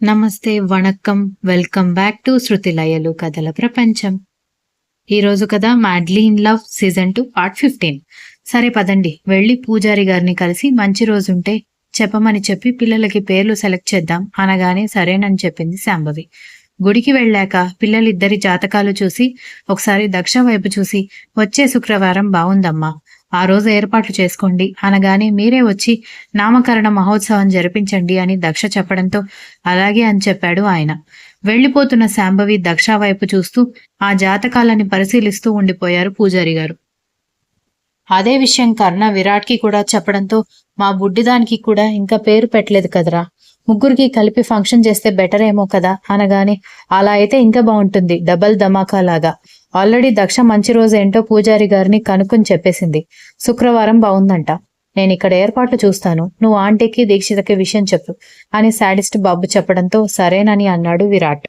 నమస్తే, vanakkam. Welcome back to 'శృతిలయలు కథల ప్రపంచం'. ఈరోజు కథ 'madly in love' season 2 part 15. సరే పదండి, వెళ్ళి పూజారి గారిని కలిసి మంచి రోజుంటే చెప్పమని చెప్పి పిల్లలకి పేర్లు సెలెక్ట్ చేద్దాం అనగానే సరేనని చెప్పింది శాంభవి. గుడికి వెళ్ళాక పిల్లలిద్దరి జాతకాలు చూసి ఒకసారి దక్ష వైపు చూసి వచ్చే శుక్రవారం బావుందమ్మా, ఆ రోజు ఏర్పాట్లు చేసుకోండి అనగానే మీరే వచ్చి నామకరణ మహోత్సవం జరిపించండి అని దక్ష చెప్పడంతో అలాగే అని చెప్పాడు ఆయన. వెళ్లిపోతున్న శాంభవి దక్ష వైపు చూస్తూ ఆ జాతకాలని పరిశీలిస్తూ ఉండిపోయారు పూజారి గారు. అదే విషయం కర్ణ విరాట్కి కూడా చెప్పడంతో మా బుడ్డిదానికి కూడా ఇంకా పేరు పెట్టలేదు కదరా, ముగ్గురికి కలిపి ఫంక్షన్ చేస్తే బెటర్ ఏమో కదా అనగానే అలా అయితే ఇంకా బాగుంటుంది, డబల్ ధమాకా లాగా. ఆల్రెడీ దక్ష మంచి రోజు ఏంటో పూజారి గారిని కనుక్కొని చెప్పేసింది. శుక్రవారం బాగుందంట. నేను ఇక్కడ ఏర్పాట్లు చూస్తాను, నువ్వు ఆంటీకి దీక్షితకి విషయం చెప్పు అని శాడిస్ట్ బాబు చెప్పడంతో సరేనని అన్నాడు విరాట్.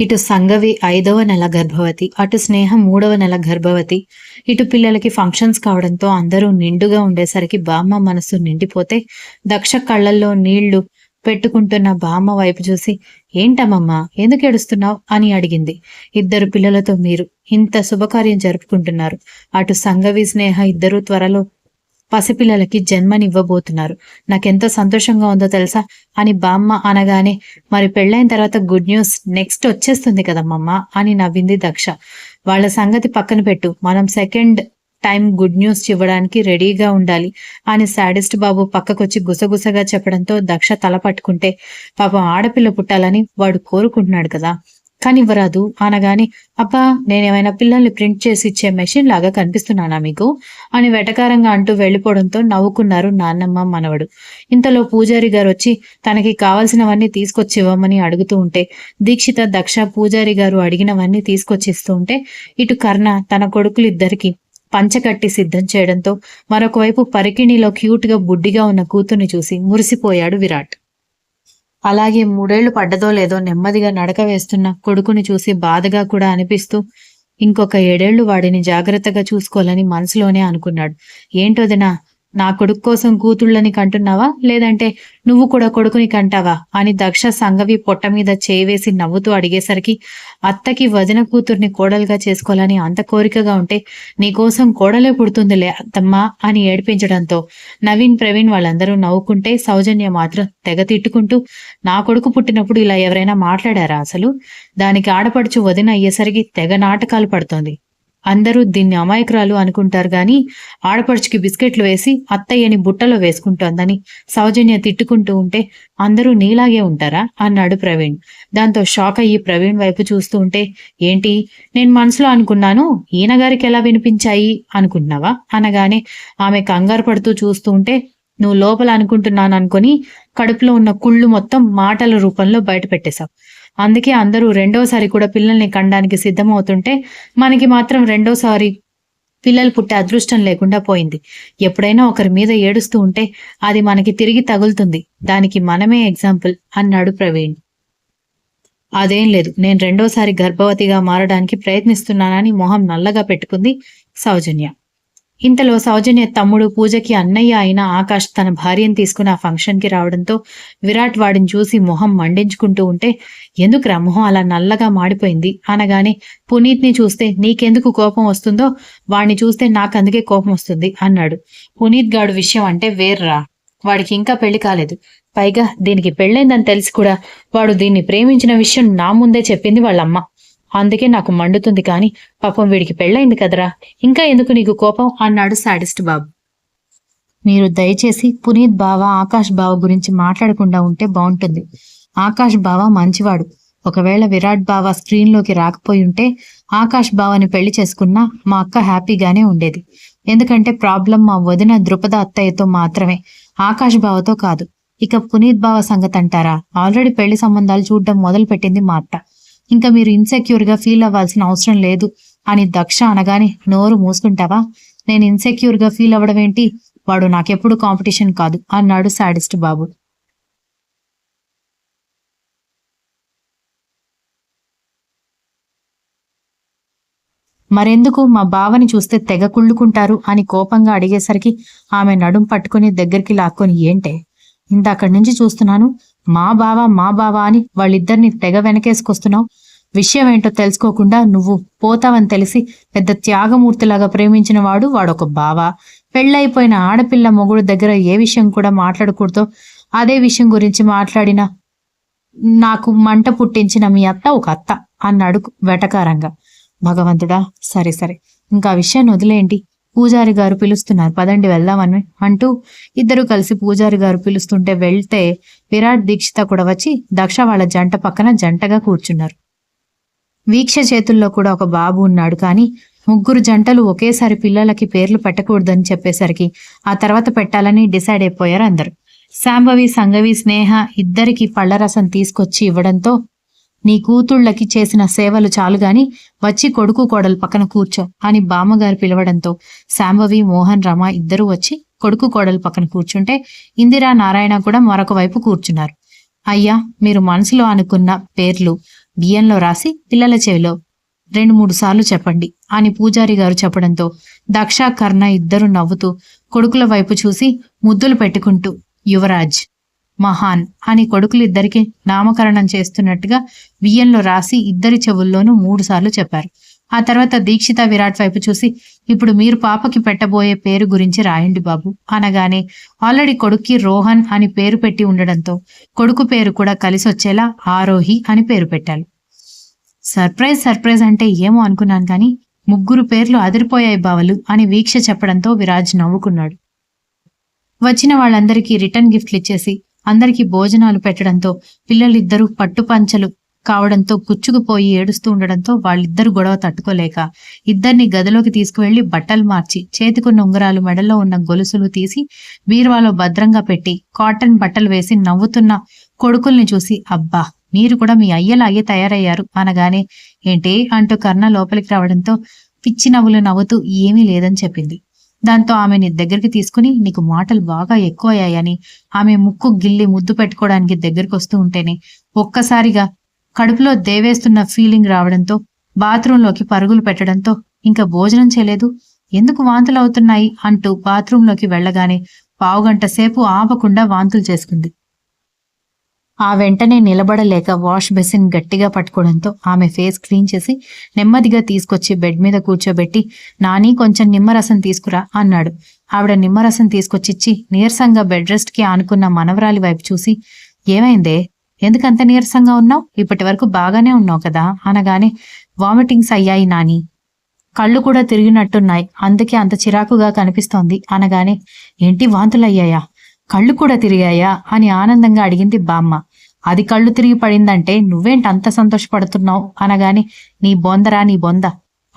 ఇటు సంగవి 5వ నెల గర్భవతి, అటు స్నేహం 3వ నెల గర్భవతి. ఇటు పిల్లలకి ఫంక్షన్స్ కావడంతో అందరూ నిండుగా ఉండేసరికి బామ్మ మనసు నిండిపోతే దక్ష కళ్ళల్లో నీళ్లు పెట్టుకుంటున్న బామ్మ వైపు చూసి ఏంటమ్మమ్మా ఎందుకు ఏడుస్తున్నావు అని అడిగింది. ఇద్దరు పిల్లలతో మీరు ఇంత శుభకార్యం జరుపుకుంటున్నారు. అటు సంగవి స్నేహ ఇద్దరూ త్వరలో పసిపిల్లలకి జన్మనివ్వబోతున్నారు. నాకెంతో సంతోషంగా ఉందో తెలుసా అని బామ్మ అనగానే మరి పెళ్ళైన తర్వాత గుడ్ న్యూస్ నెక్స్ట్ వచ్చేస్తుంది కదమ్మమ్మ అని నవ్వింది దక్ష. వాళ్ళ సంగతి పక్కన పెట్టు, మనం సెకండ్ టైం గుడ్ న్యూస్ ఇవ్వడానికి రెడీగా ఉండాలి అని శాడిస్ట్ బాబు పక్కకొచ్చి గుసగుసగా చెప్పడంతో దక్ష తల పట్టుకుంటే పాపం ఆడపిల్ల పుట్టాలని వాడు కోరుకుంటున్నాడు కదా, కానివ్వరాదు అనగానే అబ్బా నేనేమైనా పిల్లల్ని ప్రింట్ చేసి ఇచ్చే మెషిన్ లాగా కనిపిస్తున్నానా మీకు అని వెటకారంగా అంటూ వెళ్ళిపోవడంతో నవ్వుకున్నారు నాన్నమ్మ మనవడు. ఇంతలో పూజారి గారు వచ్చి తనకి కావాల్సినవన్నీ తీసుకొచ్చి ఇవ్వమని అడుగుతూ ఉంటే దీక్షిత దక్ష పూజారి గారు అడిగినవన్నీ తీసుకొచ్చిస్తూ ఉంటే ఇటు కర్ణ తన కొడుకులిద్దరికి పంచకట్టి సిద్ధం చేయడంతో మరొకవైపు పరికిణిలో క్యూట్గా బుడ్డిగా ఉన్న కూతుర్ని చూసి మురిసిపోయాడు విరాట్. అలాగే 3 ఏళ్లు పడ్డదో లేదో నెమ్మదిగా నడక వేస్తున్న కొడుకుని చూసి బాధగా కూడా అనిపిస్తూ ఇంకొక 7 ఏళ్లు వాడిని జాగ్రత్తగా చూసుకోవాలని మనసులోనే అనుకున్నాడు. ఏంటోదినా, నా కొడుకు కోసం కూతుళ్ళని కంటున్నావా లేదంటే నువ్వు కూడా కొడుకుని కంటావా అని దక్ష సంగవి పొట్ట మీద చేయి వేసి నవ్వుతూ అడిగేసరికి అత్తకి వదిన కూతుర్ని కోడలుగా చేసుకోవాలని అంత కోరికగా ఉంటే నీకోసం కోడలే పుడుతుందిలే అత్తమ్మా అని ఏడిపించడంతో నవీన్ ప్రవీణ్ వాళ్ళందరూ నవ్వుకుంటే సౌజన్య మాత్రం తెగ తిట్టుకుంటూ నా కొడుకు పుట్టినప్పుడు ఇలా ఎవరైనా మాట్లాడారా అసలు, దానికి ఆడపడుచు వదిన అయ్యేసరికి తెగ నాటకాలు పడుతోంది. అందరూ దీన్ని అమాయకురాలు అనుకుంటారు గాని ఆడపడుచుకి బిస్కెట్లు వేసి అత్తయ్యని బుట్టలో వేసుకుంటోందని సౌజన్య తిట్టుకుంటూ ఉంటే అందరూ నీలాగే ఉంటారా అన్నాడు ప్రవీణ్. దాంతో షాక్ అయ్యి ప్రవీణ్ వైపు చూస్తూ ఉంటే ఏంటి నేను మనసులో అనుకున్నాను ఈయన గారికి ఎలా వినిపించాయి అనుకుంటున్నావా అనగానే ఆమె కంగారు పడుతూ చూస్తూ ఉంటే నువ్వు లోపల అనుకుంటున్నాను అనుకుని కడుపులో ఉన్న కుళ్ళు మొత్తం మాటల రూపంలో బయట పెట్టేశావు. అందుకే అందరూ రెండోసారి కూడా పిల్లల్ని కనడానికి సిద్ధమవుతుంటే మనకి మాత్రం రెండోసారి పిల్లలు పుట్టే అదృష్టం లేకుండా పోయింది. ఎప్పుడైనా ఒకరి మీద ఏడుస్తూ ఉంటే అది మనకి తిరిగి తగులుతుంది, దానికి మనమే ఎగ్జాంపుల్ అన్నాడు ప్రవీణ్. అదేం లేదు, నేను రెండోసారి గర్భవతిగా మారడానికి ప్రయత్నిస్తున్నానని మొహం నల్లగా పెట్టుకుంది సౌజన్య. ఇంతలో సౌజన్య తమ్ముడు పూజకి అన్నయ్య అయిన ఆకాష్ తన భార్యను తీసుకుని ఆ ఫంక్షన్కి రావడంతో విరాట్ వాడిని చూసి మొహం మండించుకుంటూ ఉంటే ఎందుకురా మొహం అలా నల్లగా మాడిపోయింది అనగానే పునీత్ని చూస్తే నీకెందుకు కోపం వస్తుందో వాడిని చూస్తే నాకు అందుకే కోపం వస్తుంది అన్నాడు. పునీత్ గాడు విషయం అంటే వేర్రా, వాడికి ఇంకా పెళ్లి కాలేదు. పైగా దీనికి పెళ్ళైందని తెలిసి కూడా వాడు దీన్ని ప్రేమించిన విషయం నా ముందే చెప్పింది వాళ్ళమ్మ. అందుకే నాకు మండుతుంది కానీ పాపం వీడికి పెళ్ళైంది కదరా, ఇంకా ఎందుకు నీకు కోపం అన్నాడు శాడిస్ట్ బాబు. మీరు దయచేసి పునీత్ బావ ఆకాష్ బావ గురించి మాట్లాడకుండా ఉంటే బాగుంటుంది. ఆకాష్ బావ మంచివాడు. ఒకవేళ విరాట్ బావ స్క్రీన్లోకి రాకపోయి ఉంటే ఆకాష్ బావని పెళ్లి చేసుకున్నా మా అక్క హ్యాపీగానే ఉండేది. ఎందుకంటే ప్రాబ్లం మా వదిన ద్రుపద అత్తయ్యతో మాత్రమే, ఆకాష్ బావతో కాదు. ఇక పునీత్ బావ సంగతి అంటారా, ఆల్రెడీ పెళ్లి సంబంధాలు చూడడం మొదలు పెట్టింది మా అత్త. ఇంకా మీరు ఇన్సెక్యూర్గా ఫీల్ అవ్వాల్సిన అవసరం లేదు అని దక్ష అనగానే నోరు మూసుకుంటావా, నేను ఇన్సెక్యూర్గా ఫీల్ అవ్వడం ఏంటి, వాడు నాకెప్పుడు కాంపిటీషన్ కాదు అన్నాడు శాడిస్ట్ బాబు. మరెందుకు మా బావని చూస్తే తెగ కుళ్ళుకుంటారు అని కోపంగా అడిగేసరికి ఆమె నడుం పట్టుకుని దగ్గరికి లాక్కొని ఏంటే ఇంతక్కడి నుంచి చూస్తున్నాను మా బావ అని వాళ్ళిద్దరిని తెగ వెనకేసుకొస్తున్నావు. విషయం ఏంటో తెలుసుకోకుండా నువ్వు పోతావని తెలిసి పెద్ద త్యాగమూర్తిలాగా ప్రేమించిన వాడొక బావ. పెళ్ళైపోయిన ఆడపిల్ల మొగుడు దగ్గర ఏ విషయం కూడా మాట్లాడకూడదో అదే విషయం గురించి మాట్లాడిన నాకు మంట పుట్టించిన మీ అత్త ఒక అత్త అన్నాడు వెటకారంగా. భగవంతుడా, సరే సరే ఇంకా విషయాన్ని వదిలేంటి, పూజారి గారు పిలుస్తున్నారు పదండి వెళ్దామని అంటూ ఇద్దరు కలిసి పూజారి గారు పిలుస్తుంటే వెళ్తే విరాట్ దీక్షిత కూడా వచ్చి దక్ష వాళ్ళ జంట పక్కన జంటగా కూర్చున్నారు. వీక్ష చేతుల్లో కూడా ఒక బాబు ఉన్నాడు. కానీ ముగ్గురు జంటలు ఒకేసారి పిల్లలకి పేర్లు పెట్టకూడదని చెప్పేసరికి ఆ తర్వాత పెట్టాలని డిసైడ్ అయిపోయారు అందరు. శాంభవి సంగవి స్నేహ ఇద్దరికి పళ్లరసం తీసుకొచ్చి ఇవ్వడంతో నీ కూతుళ్ళకి చేసిన సేవలు చాలు గాని వచ్చి కొడుకు కోడలు పక్కన కూర్చో అని బామ్మగారు పిలవడంతో శాంభవి మోహన్ రమ ఇద్దరూ వచ్చి కొడుకు కోడలు పక్కన కూర్చుంటే ఇందిరా నారాయణ కూడా మరొక వైపు కూర్చున్నారు. అయ్యా, మీరు మనసులో అనుకున్న పేర్లు బియ్యంలో రాసి పిల్లల చెవిలో 2-3 సార్లు చెప్పండి అని పూజారి గారు చెప్పడంతో దక్ష కర్ణ ఇద్దరు నవ్వుతూ కొడుకుల వైపు చూసి ముద్దులు పెట్టుకుంటూ యువరాజ్, మహాన్ అని కొడుకులిద్దరికి నామకరణం చేస్తున్నట్టుగా బియ్యంలో రాసి ఇద్దరి చెవుల్లోనూ 3 సార్లు చెప్పారు. ఆ తర్వాత దీక్షిత విరాట్ వైపు చూసి ఇప్పుడు మీరు పాపకి పెట్టబోయే పేరు గురించి రాయండి బాబు అనగానే ఆల్రెడీ కొడుక్కి రోహన్ అని పేరు పెట్టి ఉండడంతో కొడుకు పేరు కూడా కలిసొచ్చేలా ఆరోహి అని పేరు పెట్టారు. సర్ప్రైజ్ అంటే ఏమో అనుకున్నాను కానీ ముగ్గురు పేర్లు అదిరిపోయాయి బావలు అని వీక్ష చెప్పడంతో విరాజ్ నవ్వుకున్నాడు. వచ్చిన వాళ్ళందరికీ రిటర్న్ గిఫ్ట్లు ఇచ్చేసి అందరికీ భోజనాలు పెట్టడంతో పిల్లలిద్దరూ పట్టుపంచలు కావడంతో కుచ్చుకుపోయి ఏడుస్తూ ఉండడంతో వాళ్ళిద్దరు గొడవ తట్టుకోలేక ఇద్దరిని గదిలోకి తీసుకువెళ్లి బట్టలు మార్చి చేతికున్న ఉంగరాలు మెడల్లో ఉన్న గొలుసులు తీసి బీరువాలో భద్రంగా పెట్టి కాటన్ బట్టలు వేసి నవ్వుతున్న కొడుకుల్ని చూసి అబ్బా, మీరు కూడా మీ అయ్యలాగే తయారయ్యారు అనగానే ఏంటి అంటూ కర్ణ లోపలికి రావడంతో పిచ్చి నవ్వులు నవ్వుతూ ఏమీ లేదని చెప్పింది. దాంతో ఆమెని దగ్గరికి తీసుకుని నీకు మాటలు బాగా ఎక్కువయ్యాయని ఆమె ముక్కు గిల్లి ముద్దు పెట్టుకోవడానికి దగ్గరికి వస్తూ ఉంటేనే ఒక్కసారిగా కడుపులో దేవేస్తున్న ఫీలింగ్ రావడంతో బాత్రూంలోకి పరుగులు పెట్టడంతో ఇంకా భోజనం చేయలేదు, ఎందుకు వాంతులు అవుతున్నాయి అంటూ బాత్రూంలోకి వెళ్లగానే 1/2 గంట సేపు ఆపకుండా వాంతులు చేసుకుంది. ఆ వెంటనే నిలబడలేక వాష్ బేసిన్ గట్టిగా పట్టుకోవడంతో ఆమె ఫేస్ క్లీన్ చేసి నెమ్మదిగా తీసుకొచ్చి బెడ్ మీద కూర్చోబెట్టి నాని కొంచెం నిమ్మరసం తీసుకురా అన్నాడు. ఆవిడ నిమ్మరసం తీసుకొచ్చిచ్చి నీరసంగా బెడ్ రెస్ట్ కి ఆనుకున్న మనవరాలి వైపు చూసి ఏమైందే, ఎందుకంత నీరసంగా ఉన్నావు, ఇప్పటి వరకు బాగానే ఉన్నావు కదా అనగానే వామిటింగ్స్ అయ్యాయి నాని, కళ్ళు కూడా తిరిగినట్టున్నాయి, అందుకే అంత చిరాకుగా కనిపిస్తోంది అనగానే ఏంటి వాంతులయ్యాయా, కళ్ళు కూడా తిరిగాయా అని ఆనందంగా అడిగింది బామ్మ. అది కళ్ళు తిరిగి పడిందంటే నువ్వేంటి అంత సంతోషపడుతున్నావు అనగానే నీ బొంద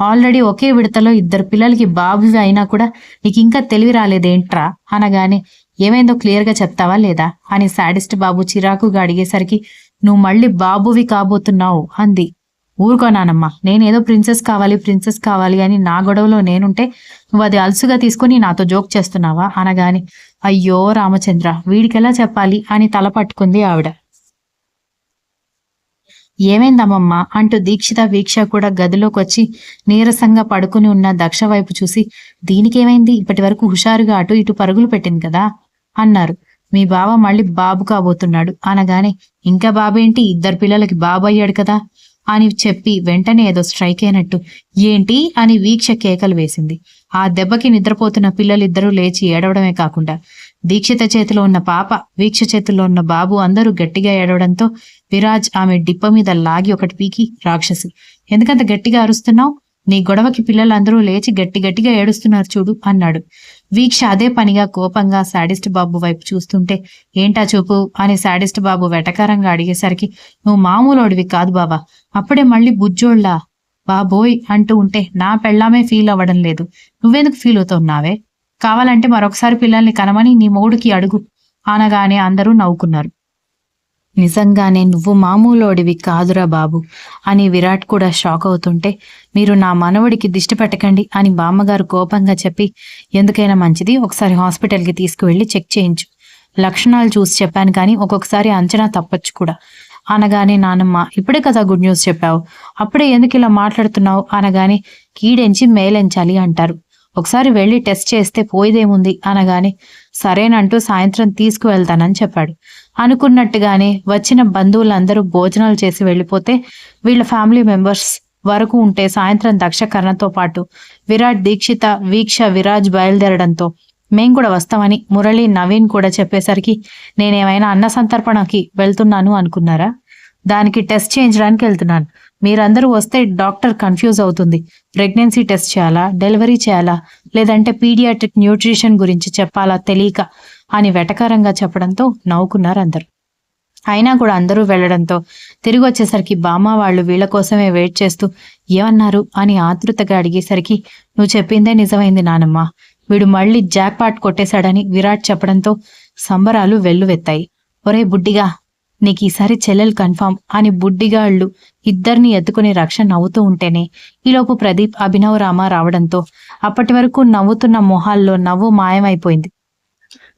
ఆల్రెడీ ఒకే విడతలో 2 పిల్లలకి బాబువి అయినా కూడా నీకు ఇంకా తెలివి రాలేదేంట్రా అనగానే ఏమైందో క్లియర్గా చెప్తావా లేదా అని శాడిస్ట్ బాబు చిరాకుగా అడిగేసరికి నువ్వు మళ్ళీ బాబువి కాబోతున్నావు అంది. ఊరుకోనానమ్మా, నేనేదో ప్రిన్సెస్ కావాలి అని నా గొడవలో నేనుంటే నువ్వు అది అలుసుగా తీసుకుని నాతో జోక్ చేస్తున్నావా అనగాని అయ్యో రామచంద్ర, వీడికెలా చెప్పాలి అని తల పట్టుకుంది ఆవిడ. ఏమైందమ్మమ్మ అంటూ దీక్షిత వీక్ష కూడా గదిలోకి వచ్చి నీరసంగా పడుకుని ఉన్న దక్ష వైపు చూసి దీనికేమైంది, ఇప్పటి వరకు హుషారుగా అటు ఇటు పరుగులు పెట్టింది కదా అన్నారు. మీ బావ మళ్ళీ బాబు కాబోతున్నాడు అనగానే ఇంకా బాబేంటి, 2 పిల్లలకి బాబు అయ్యాడు కదా అని చెప్పి వెంటనే ఏదో స్ట్రైక్ అయినట్టు ఏంటి అని వీక్ష కేకలు వేసింది. ఆ దెబ్బకి నిద్రపోతున్న పిల్లలిద్దరూ లేచి ఏడవడమే కాకుండా దీక్షిత చేతిలో ఉన్న పాప, వీక్ష చేతిలో ఉన్న బాబు అందరూ గట్టిగా ఏడవడంతో విరాజ్ ఆమె డిప్ప మీద లాగి ఒకటి పీకి రాక్షసి, ఎందుకంత గట్టిగా అరుస్తున్నావు, నీ గొడవకి పిల్లలందరూ లేచి గట్టిగా ఏడుస్తున్నారు చూడు అన్నాడు. వీక్ష అదే పనిగా కోపంగా శాడిస్ట్ బాబు వైపు చూస్తుంటే ఏంటా చూపు అని శాడిస్ట్ బాబు వెటకారంగా అడిగేసరికి నువ్వు మామూలోడివి కాదు బాబా, అప్పుడే మళ్ళీ బుజ్జోళ్ళా బాబోయ్ అంటూ ఉంటే నా పెళ్ళామే ఫీల్ అవ్వడం లేదు, నువ్వెందుకు ఫీల్ అవుతున్నావే, కావాలంటే మరొకసారి పిల్లల్ని కనమని నీ మొగుడికి అడుగు అనగానే అందరూ నవ్వుకున్నారు. నిజంగానే నువ్వు మామూలోడివి కాదురా బాబు అని విరాట్ కూడా షాక్ అవుతుంటే మీరు నా మనవడికి దిష్టి పెట్టకండి అని బామ్మగారు కోపంగా చెప్పి ఎందుకైనా మంచిది ఒకసారి హాస్పిటల్కి తీసుకువెళ్ళి చెక్ చేయించు, లక్షణాలు చూసి చెప్పాను కానీ ఒక్కొక్కసారి అంచనా తప్పచ్చు కూడా అనగానే నానమ్మ ఇప్పుడే కదా గుడ్ న్యూస్ చెప్పావు, అప్పుడే ఎందుకు ఇలా మాట్లాడుతున్నావు అనగానే కీడెంచి మేలెంచాలి అంటారు, ఒకసారి వెళ్ళి టెస్ట్ చేస్తే పోయేదేముంది అనగానే సరేనంటూ సాయంత్రం తీసుకువెళ్తానని చెప్పాడు. అనుకున్నట్టుగానే వచ్చిన బంధువులందరూ భోజనాలు చేసి వెళ్ళిపోతే వీళ్ళ ఫ్యామిలీ మెంబర్స్ వరకు ఉంటే సాయంత్రం దక్ష కర్ణతో పాటు విరాట్, దీక్షిత, వీక్ష, విరాజ్ బయలుదేరడంతో మేం కూడా వస్తామని మురళి, నవీన్ కూడా చెప్పేసరికి నేనేమైనా అన్న సంతర్పణకి వెళ్తున్నాను అనుకున్నారా? దానికి టెస్ట్ చేయించడానికి వెళ్తున్నాను. మీరందరూ వస్తే డాక్టర్ కన్ఫ్యూజ్ అవుతుంది. ప్రెగ్నెన్సీ టెస్ట్ చేయాలా, డెలివరీ చేయాలా, లేదంటే పీడియాట్రిక్ న్యూట్రిషన్ గురించి చెప్పాలా తెలియక అని వెటకారంగా చెప్పడంతో నవ్వుకున్నారు అందరు. అయినా కూడా అందరూ వెళ్లడంతో తిరిగి వచ్చేసరికి బామ్మ వాళ్ళు వీళ్ల కోసమే వెయిట్ చేస్తూ ఏమన్నారు అని ఆతృతగా అడిగేసరికి నువ్వు చెప్పిందే నిజమైంది నానమ్మ, వీడు మళ్ళీ జాక్ పాట్ కొట్టేశాడని విరాట్ చెప్పడంతో సంబరాలు వెల్లువెత్తాయి. ఒరే బుడ్డిగా, నీకు ఈసారి చెల్లెలు కన్ఫామ్ అని బుడ్డిగాళ్ళు ఇద్దరిని ఎత్తుకుని రక్ష నవ్వుతూ ఉంటేనే ఈలోపు ప్రదీప్, అభినవ్ రామ రావడంతో అప్పటి వరకు నవ్వుతున్న మొహాల్లో నవ్వు మాయమైపోయింది.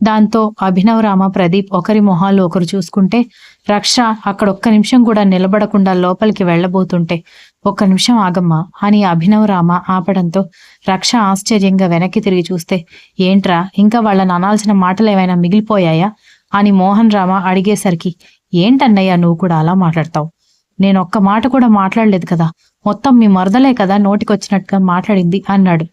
దాంతో అభినవ్ రామ, ప్రదీప్ ఒకరి మొహాల్లో ఒకరు చూసుకుంటే రక్ష అక్కడ ఒక్క నిమిషం కూడా నిలబడకుండా లోపలికి వెళ్లబోతుంటే ఒక్క నిమిషం ఆగమ్మా అని అభినవ్ రామ ఆపడంతో రక్ష ఆశ్చర్యంగా వెనక్కి తిరిగి చూస్తే ఏంట్రా ఇంకా వాళ్ళని అనాల్సిన మాటలు ఏమైనా మిగిలిపోయాయా అని మోహన్ రామ అడిగేసరికి ఏంటన్నయ్య నువ్వు కూడా అలా మాట్లాడతావు, నేను ఒక్క మాట కూడా మాట్లాడలేదు కదా, మొత్తం మీ మరదలే కదా నోటికొచ్చినట్టుగా మాట్లాడింది అన్నాడు.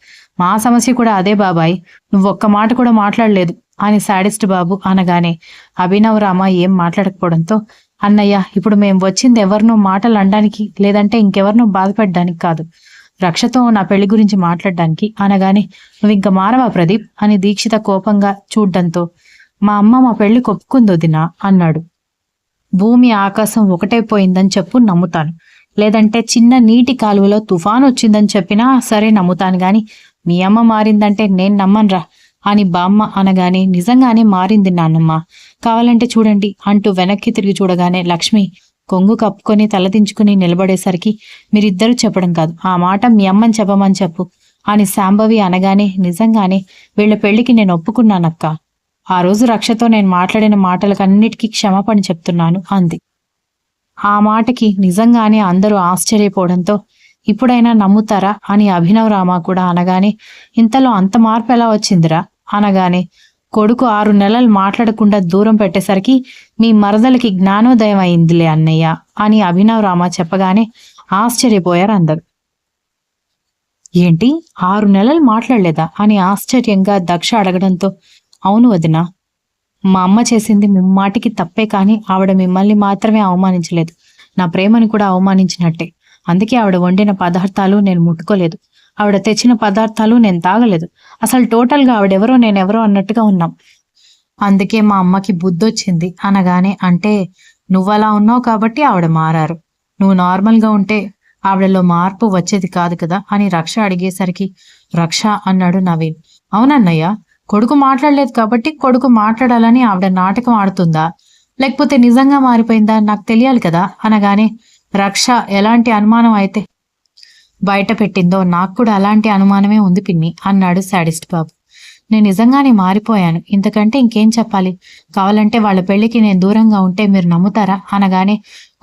మా సమస్య కూడా అదే బాబాయ్, నువ్వు ఒక్క మాట కూడా మాట్లాడలేదు అని సాడిస్ట్ బాబు అనగానే అభినవ్ రామ ఏం మాట్లాడకపోవడంతో అన్నయ్య ఇప్పుడు మేం వచ్చింది ఎవరినో మాటలు అనడానికి లేదంటే ఇంకెవరినో బాధపడడానికి కాదు, రక్షతో నా పెళ్లి గురించి మాట్లాడడానికి అనగానే నువ్వు ఇంకా మారవా ప్రదీప్ అని దీక్షిత కోపంగా చూడ్డంతో మా అమ్మ మా పెళ్లి ఒప్పుకుందో దినా అన్నాడు. భూమి ఆకాశం ఒకటైపోయిందని చెప్పు నమ్ముతాను, లేదంటే చిన్న నీటి కాలువలో తుఫాను వచ్చిందని చెప్పినా సరే నమ్ముతాను గాని మీ అమ్మ మారిందంటే నేను నమ్మన్రా అని బామ్మ అనగానే నిజంగానే మారింది నాన్నమ్మ, కావాలంటే చూడండి అంటూ వెనక్కి తిరిగి చూడగానే లక్ష్మి కొంగు కప్పుకొని తలదించుకుని నిలబడేసరికి మీరిద్దరూ చెప్పడం కాదు, ఆ మాట మీ అమ్మని చెప్పమని చెప్పు అని శాంభవి అనగానే నిజంగానే వీళ్ల పెళ్లికి నేను ఒప్పుకున్నానక్క, ఆ రోజు రక్షతో నేను మాట్లాడిన మాటలకన్నిటికీ క్షమాపణ చెప్తున్నాను అంది. ఆ మాటకి నిజంగానే అందరూ ఆశ్చర్యపోవడంతో ఇప్పుడైనా నమ్ముతారా అని అభినవ్ రామ కూడా అనగానే ఇంతలో అంత మార్పు ఎలా వచ్చిందిరా అనగానే కొడుకు 6 నెలలు మాట్లాడకుండా దూరం పెట్టేసరికి మీ మరదలకి జ్ఞానోదయం అయిందిలే అన్నయ్య అని అభినవ్ రామ చెప్పగానే ఆశ్చర్యపోయారు అందరు. ఏంటి 6 నెలలు మాట్లాడలేదా అని ఆశ్చర్యంగా దక్ష అడగడంతో అవును వదినా, మా అమ్మ చేసింది ముమ్మాటికి తప్పే కానీ ఆవిడ మిమ్మల్ని మాత్రమే అవమానించలేదు, నా ప్రేమని కూడా అవమానించినట్టే, అందుకే ఆవిడ వండిన పదార్థాలు నేను ముట్టుకోలేదు, ఆవిడ తెచ్చిన పదార్థాలు నేను తాగలేదు, అసలు టోటల్గా ఆవిడెవరో నేనెవరో అన్నట్టుగా ఉన్నాం, అందుకే మా అమ్మకి బుద్ధొచ్చింది అనగానే అంటే నువ్వలా ఉన్నావు కాబట్టి ఆవిడ మారారు, నువ్వు నార్మల్గా ఉంటే ఆవిడలో మార్పు వచ్చేది కాదు కదా అని రక్ష అడిగేసరికి రక్ష అన్నాడు నవీన్. అవునన్నయ్య, కొడుకు మాట్లాడలేదు కాబట్టి కొడుకు మాట్లాడాలని ఆవిడ నాటకం ఆడుతుందా లేకపోతే నిజంగా మారిపోయిందా నాకు తెలియాలి కదా అనగానే రక్ష ఎలాంటి అనుమానం అయితే బయట పెట్టిందో నాకు కూడా అలాంటి అనుమానమే ఉంది పిన్ని అన్నాడు సాడిస్ట్ బాబు. నేను నిజంగానే మారిపోయాను, ఇంతకంటే ఇంకేం చెప్పాలి, కావాలంటే వాళ్ళ పెళ్లికి నేను దూరంగా ఉంటే మీరు నమ్ముతారా అనగానే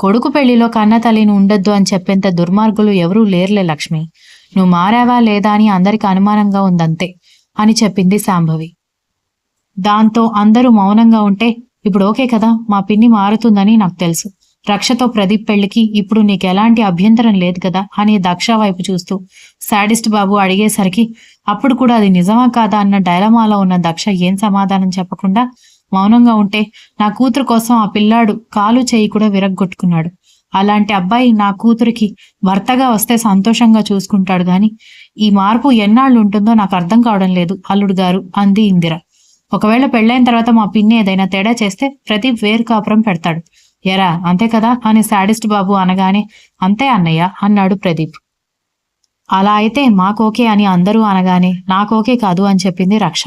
కొడుకు పెళ్లిలో కన్న తల్లిని ఉండొద్దు అని చెప్పేంత దుర్మార్గులు ఎవరూ లేరులే లక్ష్మి, నువ్వు మారావా లేదా అని అందరికి అనుమానంగా ఉందంతే అని చెప్పింది శాంభవి. దాంతో అందరూ మౌనంగా ఉంటే ఇప్పుడు ఓకే కదా, మా పిన్ని మారుతుందని నాకు తెలుసు, రక్షతో ప్రదీప్ పెళ్లికి ఇప్పుడు నీకు ఎలాంటి అభ్యంతరం లేదు కదా అని దక్ష వైపు చూస్తూ సాడిస్ట్ బాబు అడిగేసరికి అప్పుడు కూడా అది నిజమా కాదా అన్న డైలమాలో ఉన్న దక్ష ఏం సమాధానం చెప్పకుండా మౌనంగా ఉంటే నా కూతురు కోసం ఆ పిల్లాడు కాలు చేయి కూడా విరగ్గొట్టుకున్నాడు, అలాంటి అబ్బాయి నా కూతురికి భర్తగా వస్తే సంతోషంగా చూసుకుంటాడు గాని ఈ మార్పు ఎన్నాళ్ళు ఉంటుందో నాకు అర్థం కావడం లేదు అల్లుడు గారు అంది ఇందిర. ఒకవేళ పెళ్ళైన తర్వాత మా పిన్ని ఏదైనా తేడా చేస్తే ప్రదీప్ వేరు కాపురం పెడతాడు, ఎరా అంతే కదా అని సాడిస్ట్ బాబు అనగానే అంతే అన్నయ్య అన్నాడు ప్రదీప్. అలా అయితే మాకోకే అని అందరూ అనగానే నాకోకే కాదు అని చెప్పింది రక్ష.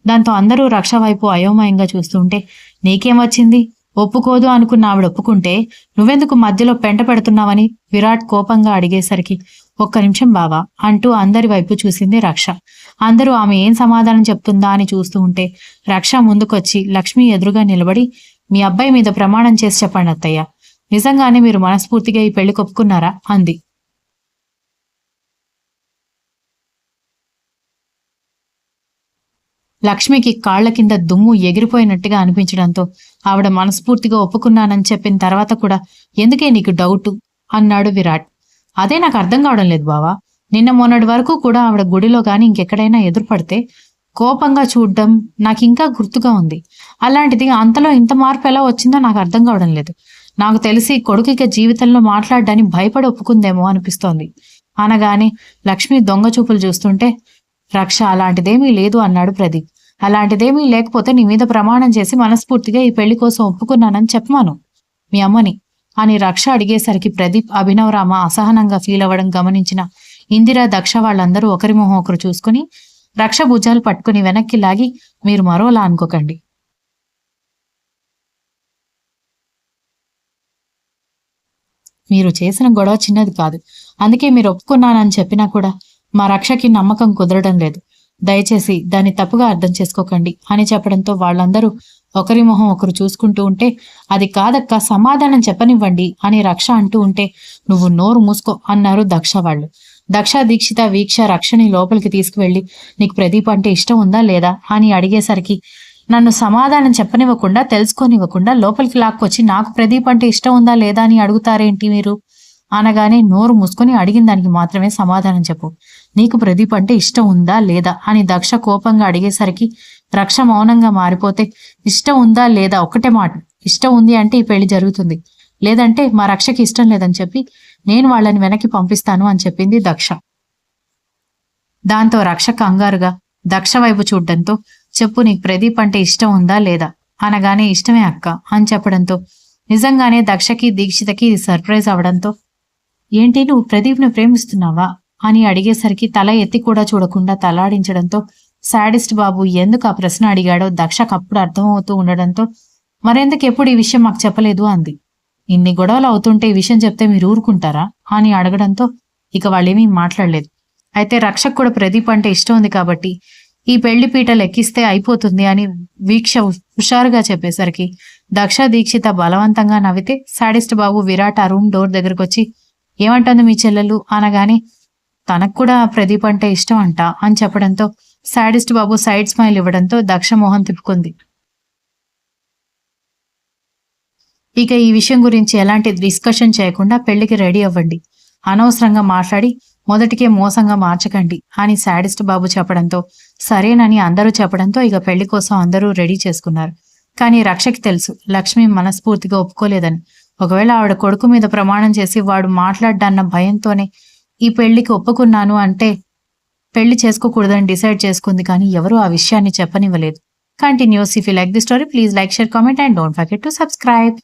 దాంతో అందరూ రక్ష వైపు అయోమయంగా చూస్తుంటే నీకేం వచ్చింది, ఒప్పుకోదు అనుకున్న ఆవిడ ఒప్పుకుంటే నువ్వెందుకు మధ్యలో పెంట పెడుతున్నావని విరాట్ కోపంగా అడిగేసరికి ఒక్క నిమిషం బావా అంటూ అందరి వైపు చూసింది రక్ష. అందరూ ఆమె ఏం సమాధానం చెప్తుందా అని చూస్తూ ఉంటే రక్ష ముందుకొచ్చి లక్ష్మి ఎదురుగా నిలబడి మీ అబ్బాయి మీద ప్రమాణం చేసి చెప్పండి అత్తయ్య, నిజంగానే మీరు మనస్ఫూర్తిగా ఈ పెళ్లి ఒప్పుకున్నారా అంది. లక్ష్మికి కాళ్ల కింద దుమ్ము ఎగిరిపోయినట్టుగా అనిపించడంతో ఆవిడ మనస్ఫూర్తిగా ఒప్పుకున్నానని చెప్పిన తర్వాత కూడా ఎందుకే నీకు డౌటు అన్నాడు విరాట్. అదే నాకు అర్థం కావడం లేదు బావా. నిన్న మొన్నటి వరకు కూడా ఆవిడ గుడిలో గాని ఇంకెక్కడైనా ఎదురుపడితే కోపంగా చూడ్డం నాకింకా గుర్తుగా ఉంది. అలాంటిది అంతలో ఇంత మార్పు ఎలా వచ్చిందో నాకు అర్థం కావడం లేదు. నాకు తెలిసి కొడుకుకి జీవితంలో మాట్లాడడానికి భయపడి ఒప్పుకుందేమో అనిపిస్తోంది అనగానే లక్ష్మి దొంగ చూపులు చూస్తుంటే, రక్ష అలాంటిదేమీ లేదు అన్నాడు ప్రదీప్. అలాంటిదేమీ లేకపోతే నీ మీద ప్రమాణం చేసి మనస్ఫూర్తిగా ఈ పెళ్లి కోసం ఒప్పుకున్నానని చెప్పమాను మీ అమ్మని అని రక్ష అడిగేసరికి ప్రదీప్, అభినవరామ అసహనంగా ఫీల్ అవ్వడం గమనించిన ఇందిరా, దక్ష వాళ్ళందరూ ఒకరి మొహం ఒకరు చూసుకుని రక్ష భుజాలు పట్టుకుని వెనక్కి లాగి, మీరు మరోలా అనుకోకండి. మీరు చేసిన గొడవ చిన్నది కాదు. అందుకే మీరు ఒప్పుకున్నానని చెప్పినా కూడా మా రక్షకి నమ్మకం కుదరడం లేదు. దయచేసి దాన్ని తప్పుగా అర్థం చేసుకోకండి అని చెప్పడంతో వాళ్ళందరూ ఒకరి మొహం ఒకరు చూసుకుంటూ ఉంటే, అది కాదక్క సమాధానం చెప్పనివ్వండి అని రక్ష అంటూ ఉంటే, నువ్వు నోరు మూసుకో అన్నారు దక్ష వాళ్ళు. దక్ష, దీక్షిత, వీక్ష రక్షని లోపలికి తీసుకువెళ్లి, నీకు ప్రదీప్ అంటే ఇష్టం ఉందా లేదా అని అడిగేసరికి, నన్ను సమాధానం చెప్పనివ్వకుండా తెలుసుకోనివ్వకుండా లోపలికి లాక్కొచ్చి నాకు ప్రదీప్ అంటే ఇష్టం ఉందా లేదా అని అడుగుతారేంటి మీరు అనగానే, నోరు మూసుకొని అడిగిన దానికి మాత్రమే సమాధానం చెప్పు. నీకు ప్రదీప్ అంటే ఇష్టం ఉందా లేదా అని దక్ష కోపంగా అడిగేసరికి రక్ష మౌనంగా మారిపోతే, ఇష్టం ఉందా లేదా ఒక్కటే మాట. ఇష్టం ఉంది అంటే ఈ పెళ్లి జరుగుతుంది, లేదంటే మా రక్షకి ఇష్టం లేదని చెప్పి నేను వాళ్ళని వెనక్కి పంపిస్తాను అని చెప్పింది దక్ష. దాంతో రక్ష కంగారుగా దక్ష వైపు చూడ్డంతో, చెప్పు నీకు ప్రదీప్ అంటే ఇష్టం ఉందా లేదా అనగానే, ఇష్టమే అక్క అని చెప్పడంతో నిజంగానే దక్షకి, దీక్షితకి ఇది సర్ప్రైజ్ అవడంతో, ఏంటి నువ్వు ప్రదీప్ని ప్రేమిస్తున్నావా అని అడిగేసరికి తల ఎత్తి కూడా చూడకుండా తలాడించడంతో, శాడిస్ట్ బాబు ఎందుకు ఆ ప్రశ్న అడిగాడో దక్షకు అప్పుడు అర్థమవుతూ ఉండడంతో, మరెందుకు ఎప్పుడు ఈ విషయం మాకు చెప్పలేదు అంది. ఇన్ని గొడవలు అవుతుంటే ఈ విషయం చెప్తే మీరు ఊరుకుంటారా అని అడగడంతో ఇక వాళ్ళేమీ మాట్లాడలేదు. అయితే రక్షకు కూడా ప్రదీప్ అంటే ఇష్టం ఉంది కాబట్టి ఈ పెళ్లి పీటలు ఎక్కిస్తే అయిపోతుంది అని వీక్ష హుషారుగా చెప్పేసరికి దక్ష, దీక్షిత బలవంతంగా నవ్వితే, శాడిస్ట్ బాబు విరాట్ ఆ రూమ్ డోర్ దగ్గరకు వచ్చి, ఏమంటుంది మీ చెల్లెలు అనగానే, తనకు కూడా ప్రదీప్ అంటే ఇష్టం అంట అని చెప్పడంతో శాడిస్ట్ బాబు సైడ్ స్మైల్ ఇవ్వడంతో దక్ష మోహన్ తిప్పుకుంది. ఇక ఈ విషయం గురించి ఎలాంటి డిస్కషన్ చేయకుండా పెళ్లికి రెడీ అవ్వండి, అనవసరంగా మాట్లాడి మొదటికే మోసంగా మార్చకండి అని శాడిస్ట్ బాబు చెప్పడంతో సరేనని అందరూ చెప్పడంతో ఇక పెళ్లి కోసం అందరూ రెడీ చేసుకున్నారు. కానీ రక్షకి తెలుసు లక్ష్మి మనస్ఫూర్తిగా ఒప్పుకోలేదని. ఒకవేళ ఆవిడ కొడుకు మీద ప్రమాణం చేసి వాడు మాట్లాడ్డన్న భయంతోనే ఈ పెళ్లికి ఒప్పుకున్నాను అంటే పెళ్లి చేసుకోకూడదని డిసైడ్ చేసుకుంది. కానీ ఎవరూ ఆ విషయాన్ని చెప్పనివ్వలేదు. Continues. If you like the story please like, share, comment and don't forget to subscribe.